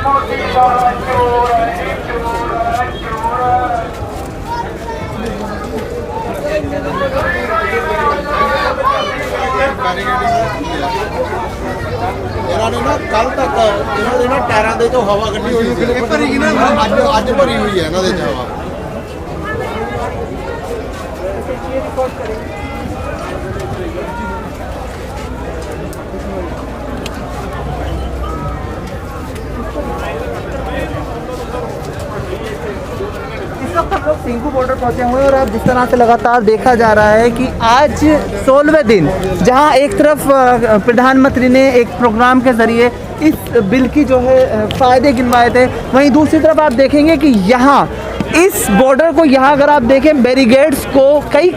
इन्होंने ना कल तक इन्होंने ना टायरों के जो हवा कड्ढी हुई भरी ना अज भरी हुई है इन्होंने हवा। इस वक्त हम लोग सिंघू बॉर्डर पहुंचे हुए हैं और अब जिस तरह से लगातार देखा जा रहा है कि आज 16वें दिन जहां एक तरफ प्रधानमंत्री ने एक प्रोग्राम के जरिए इस बिल की जो है फ़ायदे गिनवाए थे, वहीं दूसरी तरफ आप देखेंगे कि यहाँ इस बॉर्डर को यहाँ अगर आप देखें बैरिगेड्स को कई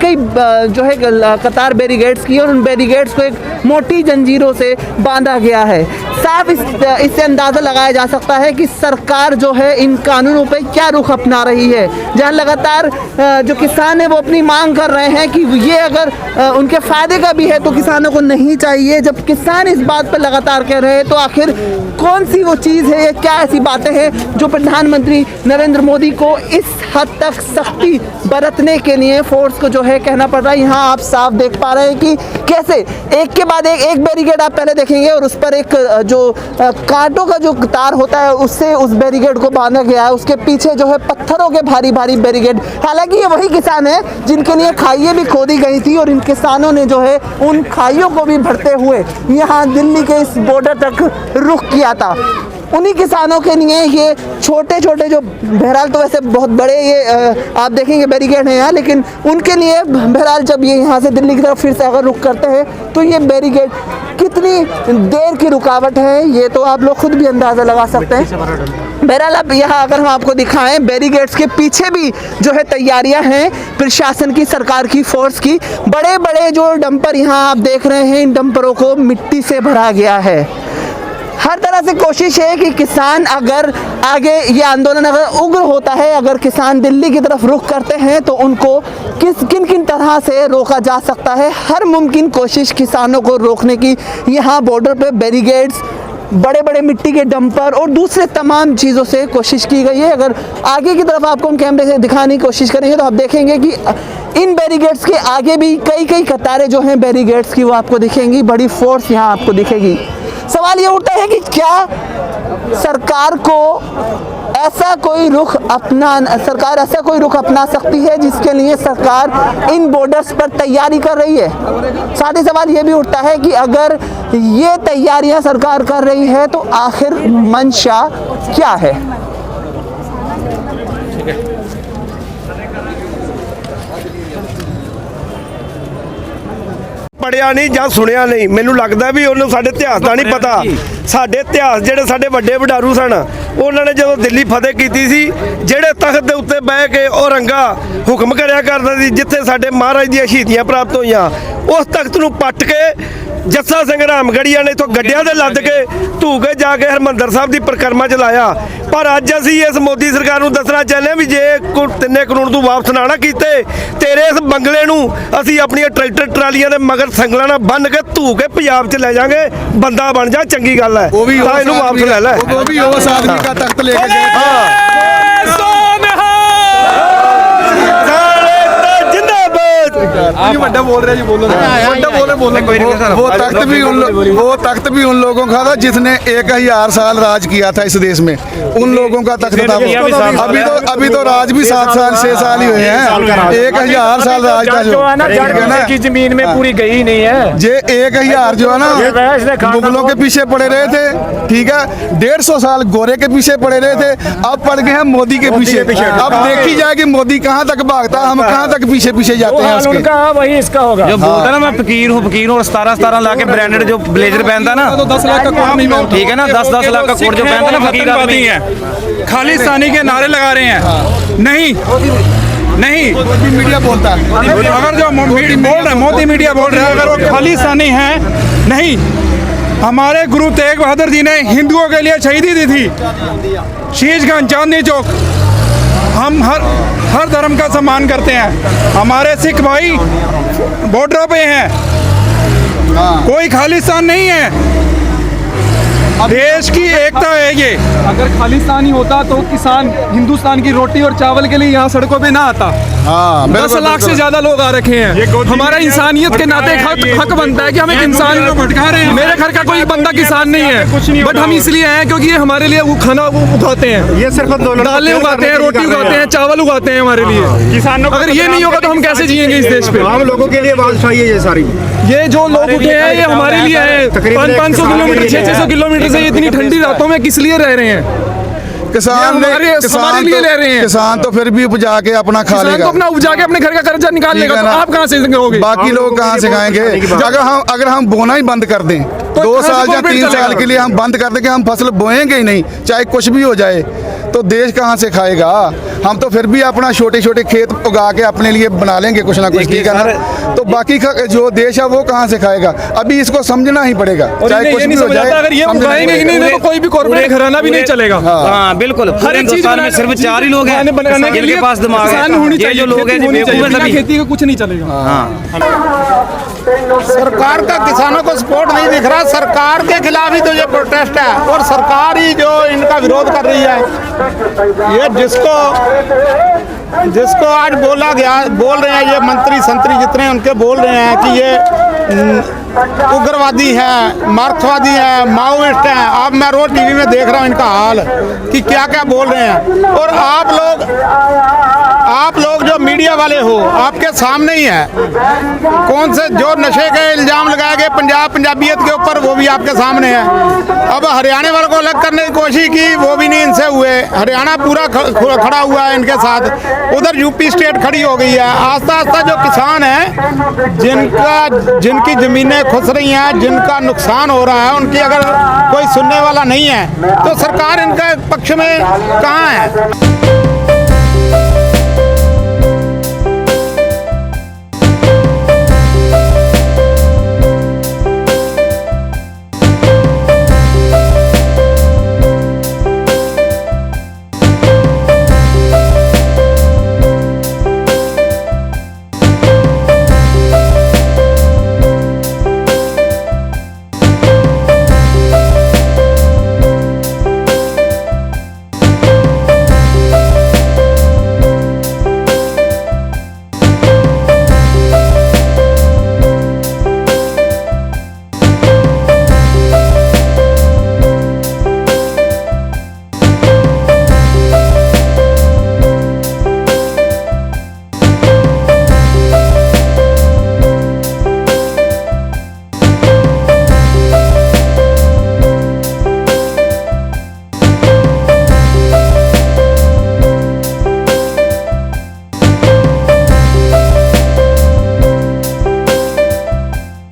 जो है कतार बैरिगेड्स की और उन बैरिगेड्स को एक मोटी जंजीरों से बांधा गया है। साफ इससे अंदाज़ा लगाया जा सकता है कि सरकार जो है इन कानूनों पे क्या रुख अपना रही है। जहाँ लगातार जो किसान है वो अपनी मांग कर रहे हैं कि ये अगर उनके फ़ायदे का भी है तो किसानों को नहीं चाहिए। जब किसान इस बात पर लगातार कह रहे हैं तो आखिर कौन सी वो चीज़ है, क्या ऐसी बातें हैं जो प्रधानमंत्री नरेंद्र मोदी को इस हद तक सख्ती बरतने के लिए फोर्स को जो है कहना पड़ रहा है। यहाँ आप साफ देख पा रहे हैं कि कैसे एक के बाद एक बैरिकेड आप पहले देखेंगे और उस पर एक जो कांटों का जो तार होता है उससे उस बैरिकेड को बांधा गया है। उसके पीछे जो है पत्थरों के भारी भारी बैरिकेड। हालांकि ये वही किसान हैं जिनके लिए खाइयाँ भी खोदी गई थी और इन किसानों ने जो है उन खाइयों को भी भरते हुए यहाँ दिल्ली के इस बॉर्डर तक रुख किया था। उन्हीं किसानों के लिए ये छोटे छोटे जो बहरहाल तो वैसे बहुत बड़े ये आप देखेंगे बैरिकेड हैं यहाँ, लेकिन उनके लिए बहरहाल जब ये यहाँ से दिल्ली की तरफ फिर से अगर रुख करते हैं तो ये बैरिकेड कितनी देर की रुकावट है ये तो आप लोग खुद भी अंदाज़ा लगा सकते हैं। बहरहाल अब यहाँ अगर हम आपको दिखाएं बैरिकेड्स के पीछे भी जो है तैयारियां हैं प्रशासन की, सरकार की, फोर्स की। बड़े बड़े जो डंपर यहाँ आप देख रहे हैं इन डंपरों को मिट्टी से भरा गया है। हर तरह से कोशिश है कि किसान अगर आगे ये आंदोलन अगर उग्र होता है, अगर किसान दिल्ली की तरफ रुख करते हैं तो उनको किन तरह से रोका जा सकता है। हर मुमकिन कोशिश किसानों को रोकने की यहाँ बॉर्डर पे बैरिकेड्स, बड़े बड़े मिट्टी के डंपर और दूसरे तमाम चीज़ों से कोशिश की गई है। अगर आगे की तरफ आपको हम कैमरे से दिखाने की कोशिश करेंगे तो आप देखेंगे कि इन बैरिकेड्स के आगे भी कई कतारें जो हैं बैरिकेड्स की वो आपको दिखेंगी। बड़ी फोर्स यहाँ आपको दिखेगी। सवाल ये उठता है कि क्या सरकार ऐसा कोई रुख अपना सकती है जिसके लिए सरकार इन बॉर्डर्स पर तैयारी कर रही है। साथ ही सवाल ये भी उठता है कि अगर ये तैयारियां सरकार कर रही है तो आखिर मंशा क्या है। पढ़िया नहीं ਜਾਂ ਸੁਣਿਆ नहीं, मैनू लगता भी उन्होंने साढ़े इतिहास का नहीं पता। साढ़े इतिहास ਜਿਹੜੇ ਸਾਡੇ ਵੱਡੇ ਵਡਾਰੂ ਸਨ ਉਹਨਾਂ ਨੇ ਜਦੋਂ ਦਿੱਲੀ ਫਤਿਹ ਕੀਤੀ ਸੀ, ਜਿਹੜੇ ਤਖਤ ਦੇ ਉੱਤੇ ਬਹਿ ਕੇ ਔਰੰਗਾ ਹੁਕਮ ਕਰਿਆ ਕਰਦਾ ਸੀ, ਜਿੱਥੇ ਸਾਡੇ ਮਹਾਰਾਜ ਦੀਆਂ ਸ਼ਹੀਦੀਆਂ ਪ੍ਰਾਪਤ ਹੋਈਆਂ, ਉਸ ਤਖਤ ਨੂੰ ਪੱਟ ਕੇ ਜੱਸਾ ਸਿੰਘ ਰਾਮਗੜੀਆ ਨੇ ਇਥੋਂ ਗੱਡਿਆਂ ਦੇ ਲੱਦ ਕੇ ਧੂ ਕੇ ਜਾ ਕੇ ਹਰਮੰਦਰ ਸਾਹਿਬ ਦੀ ਪਰਿਕਰਮਾ ਚਲਾਇਆ। पर अज असी इस मोदी सरकार को दसना चाहते हैं भी जे 3 कानून तू वापस ना कीते तेरे इस बंगले नूं असी अपनी ट्रैक्टर ट्रालियां दे मगर संगलां नाल बन के धू के पंजाब च ले जाएंगे। बंदा बन जा, चंगी गल है, इहनूं वापस ले लै। वो भी उस आदमी का तख्त लेके गए। बोल रहे जी, बोलो वो तख्त भी उन लोगों का था जिसने 1000 साल राज किया था इस देश में। उन लोगों का तख्त था वो। अभी तो राज भी 7 साल 6 साल ही हुए हैं। 1000 साल राज था जो की जमीन में पूरी गई नहीं है। जे 1000 जो है ना मुगलों के पीछे पड़े रहे थे, ठीक है, 150 साल गोरे के पीछे पड़े रहे थे, अब पड़ गए हैं मोदी के पीछे। अब देखी जाए कि मोदी कहाँ तक भागता, हम कहाँ तक पीछे पीछे जाते हैं। वही इसका होगा जो बोलता ना मैं फकीर हूँ और 17 लाख के ब्रांडेड जो ब्लेजर पहनता ना, तो 10 लाख का कोट, ठीक है ना, 10 लाख का कोट जो पहनता ना फकीर आदमी है, खालिस्तानी के नारे लगा रहे हैं। नहीं मीडिया बोलता है, अगर जो मोदी मीडिया बोल रहा है अगर वो खालिस्तानी है, नहीं, हमारे गुरु तेग बहादुर जी ने हिंदुओं के लिए शहीदी दी थी, शीशगंज, चांदनी चौक। हम हर धर्म का सम्मान करते हैं। हमारे सिख भाई बॉर्डरों पे हैं, कोई खालिस्तान नहीं है। देश की एकता है ये। अगर खालिस्तानी होता तो किसान हिंदुस्तान की रोटी और चावल के लिए यहाँ सड़कों पे ना आता। हाँ 10 लाख से ज्यादा लोग आ रखे हैं। हमारा इंसानियत के नाते हक बनता है कि हम एक इंसान, मेरे घर का कोई बंदा किसान नहीं है, बट हम इसलिए हैं क्योंकि ये हमारे लिए वो खाना उगाते हैं, ये सिर्फ दालें उगाते हैं, रोटी उगाते हैं, चावल उगाते हैं हमारे लिए। किसानों अगर ये नहीं होगा तो हम कैसे जिएंगे इस देश पे? आम लोगों के लिए बादशाही है ये सारी। ये जो लोग उठे हैं ये हमारे लिए है। 500 किलोमीटर 600 किलोमीटर से इतनी ठंडी रातों में किस लिए रह रहे हैं? किसान ये हमारे लिए ले रहे हैं। किसान तो फिर भी उपजा के अपना खा किसान लेगा, तो अपना उपजा के अपने घर का कर्जा निकाल ठीक लेगा, है तो ना? आप कहाँ से होगे? बाकी लोग कहाँ से खाएंगे? अगर हम बोना ही बंद कर दें, 2 कहाँ से साल या कॉर्पोरेट 3 साल चलेगा? के लिए हम बंद कर दें कि हम फसल बोएंगे ही नहीं, चाहे कुछ भी हो जाए, तो देश कहाँ से खाएगा? हम तो फिर भी अपना छोटे छोटे खेत उगा के अपने लिए बना लेंगे कुछ ना कुछ, ठीक है ना? तो बाकी जो देश है वो कहाँ से खाएगा? अभी इसको समझना ही पड़ेगा, और चाहे इन्हें कुछ ये भी नहीं हो समझ आता जाए। अगर ये समझना उगाएंगे ही नहीं पड़ेगा। तो कोई भी कॉर्पोरेट घराना भी नहीं चलेगा। हाँ बिल्कुल, हर पूरे एक चीज हिंदुस्तान में सिर्फ 4 ही लोग हैं बनाने के लिए जिनके पास दिमाग किसान होनी है। ये चाहिए, जो लोग हैं खेती होनी बेवकूफ चाहिए, हैं बिना सभी। खेती का कुछ नहीं चलेगा। सरकार का किसानों को सपोर्ट नहीं दिख रहा। सरकार के खिलाफ ही तो ये प्रोटेस्ट है और सरकार ही जो इनका विरोध कर रही है। ये जिसको आज बोल रहे हैं ये मंत्री संतरी जितने उनके बोल रहे हैं कि ये उग्रवादी हैं, मार्क्सवादी हैं, माओइस्ट हैं। अब मैं रोज टीवी में देख रहा हूँ इनका हाल कि क्या क्या बोल रहे हैं। और आप लोग जो मीडिया वाले हो, आपके सामने ही है कौन से जो नशे के इल्जाम लगाए गए पंजाबियत के ऊपर, वो भी आपके सामने है। अब हरियाणा वालों को अलग करने की कोशिश की, वो भी नहीं इनसे हुए। हरियाणा पूरा खड़ा हुआ है इनके साथ, उधर यूपी स्टेट खड़ी हो गई है। आस्ता आस्ता जो किसान हैं जिनकी ज़मीनें खुस रही हैं, जिनका नुकसान हो रहा है, उनकी अगर कोई सुनने वाला नहीं है तो सरकार इनके पक्ष में कहाँ है?